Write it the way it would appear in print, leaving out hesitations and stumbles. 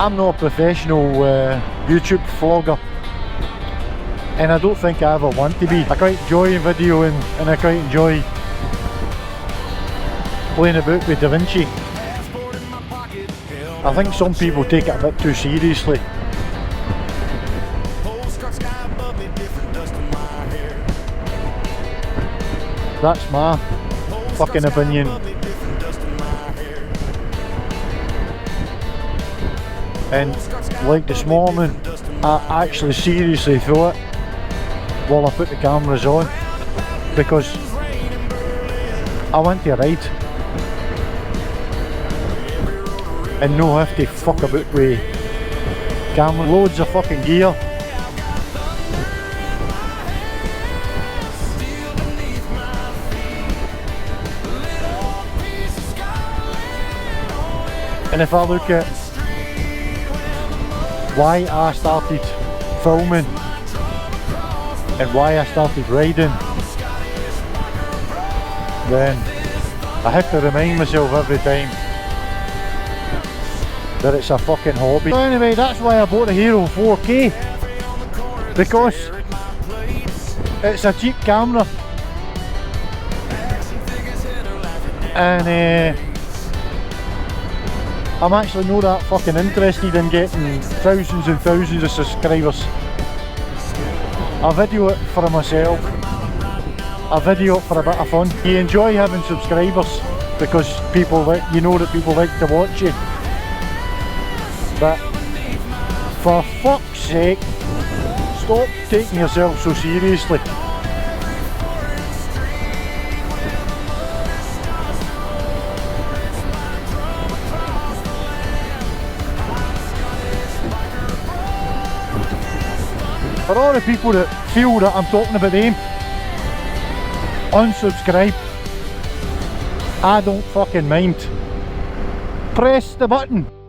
I'm not a professional YouTube vlogger, and I don't think I ever want to be. I quite enjoy videoing and I quite enjoy playing about with DaVinci. I think some people take it a bit too seriously. That's my fucking opinion. And like this morning, I actually seriously thought while I put the cameras on, because I want to ride and no have to fuck about with camera. Loads of fucking gear. And if I look at why I started filming and why I started riding, then I have to remind myself every time that it's a fucking hobby. So anyway, that's why I bought the Hero 4K, because it's a cheap camera, and I'm actually not that fucking interested in getting thousands and thousands of subscribers. I video it for myself, I video it for a bit of fun. You enjoy having subscribers because people like, you know that people like to watch you. But for fuck's sake, stop taking yourself so seriously. For all the people that feel that I'm talking about them, unsubscribe. I don't fucking mind. Press the button.